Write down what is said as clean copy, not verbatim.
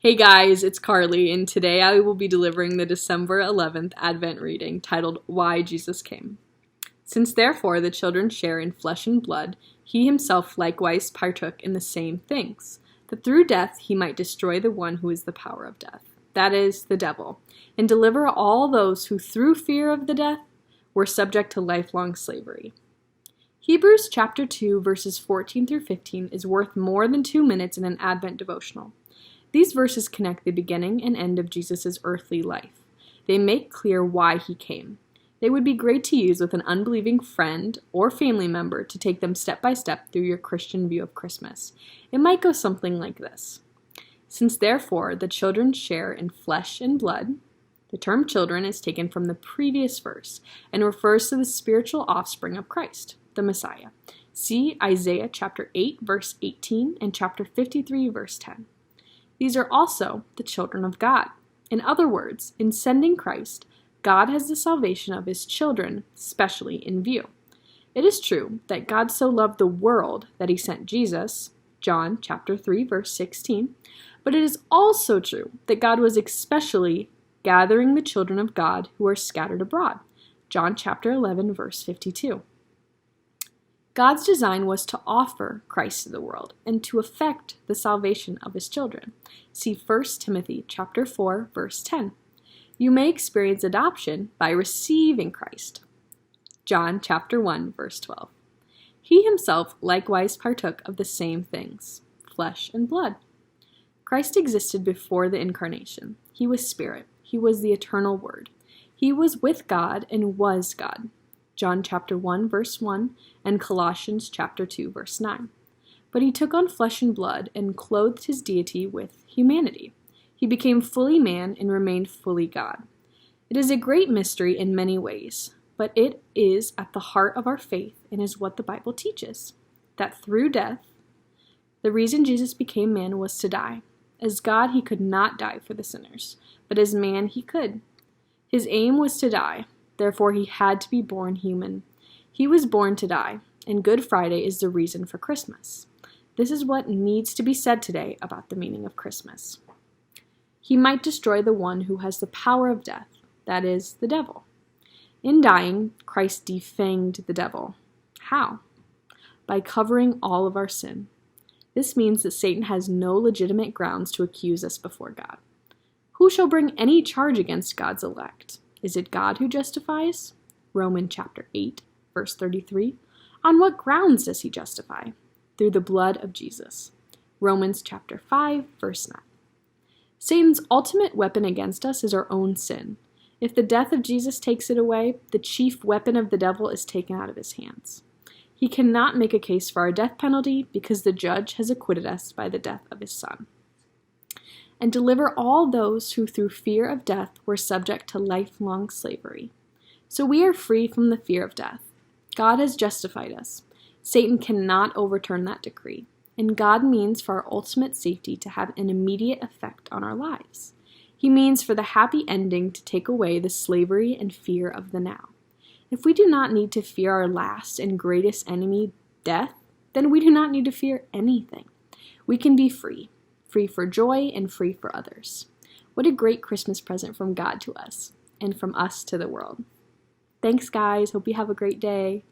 Hey guys, it's Carly, and today I will be delivering the December 11th Advent reading titled, Why Jesus Came. Since therefore the children share in flesh and blood, he himself likewise partook in the same things, that through death he might destroy the one who is the power of death, that is, the devil, and deliver all those who through fear of the death were subject to lifelong slavery. Hebrews chapter 2 verses 14 through 15 is worth more than 2 minutes in an Advent devotional. These verses connect the beginning and end of Jesus' earthly life. They make clear why he came. They would be great to use with an unbelieving friend or family member to take them step by step through your Christian view of Christmas. It might go something like this. Since therefore the children share in flesh and blood, the term children is taken from the previous verse and refers to the spiritual offspring of Christ, the Messiah. See Isaiah chapter 8 verse 18 and chapter 53 verse 10. These are also the children of God. In other words, in sending Christ, God has the salvation of his children specially in view. It is true that God so loved the world that he sent Jesus, John chapter 3 verse 16, but it is also true that God was especially gathering the children of God who are scattered abroad, John chapter 11 verse 52. God's design was to offer Christ to the world and to effect the salvation of his children. See 1 Timothy chapter 4 verse 10. You may experience adoption by receiving Christ. John chapter 1 verse 12. He himself likewise partook of the same things, flesh and blood. Christ existed before the incarnation. He was spirit. He was the eternal word. He was with God and was God. John chapter 1 verse 1 and Colossians chapter 2 verse 9. But he took on flesh and blood and clothed his deity with humanity. He became fully man and remained fully God. It is a great mystery in many ways, but it is at the heart of our faith and is what the Bible teaches, that through death, the reason Jesus became man was to die. As God, he could not die for the sinners, but as man, he could. His aim was to die. Therefore, he had to be born human. He was born to die, and Good Friday is the reason for Christmas. This is what needs to be said today about the meaning of Christmas. He might destroy the one who has the power of death, that is, the devil. In dying, Christ defanged the devil. How? By covering all of our sin. This means that Satan has no legitimate grounds to accuse us before God. Who shall bring any charge against God's elect? Is it God who justifies? Romans chapter 8, verse 33. On what grounds does he justify? Through the blood of Jesus. Romans chapter 5, verse 9. Satan's ultimate weapon against us is our own sin. If the death of Jesus takes it away, the chief weapon of the devil is taken out of his hands. He cannot make a case for our death penalty because the judge has acquitted us by the death of his son. And deliver all those who through fear of death were subject to lifelong slavery. So we are free from the fear of death. God has justified us. Satan cannot overturn that decree, and God means for our ultimate safety to have an immediate effect on our lives. He means for the happy ending to take away the slavery and fear of the now. If we do not need to fear our last and greatest enemy, death, then we do not need to fear anything. We can be free. Free for joy and free for others. What a great Christmas present from God to us and from us to the world. Thanks, guys. Hope you have a great day.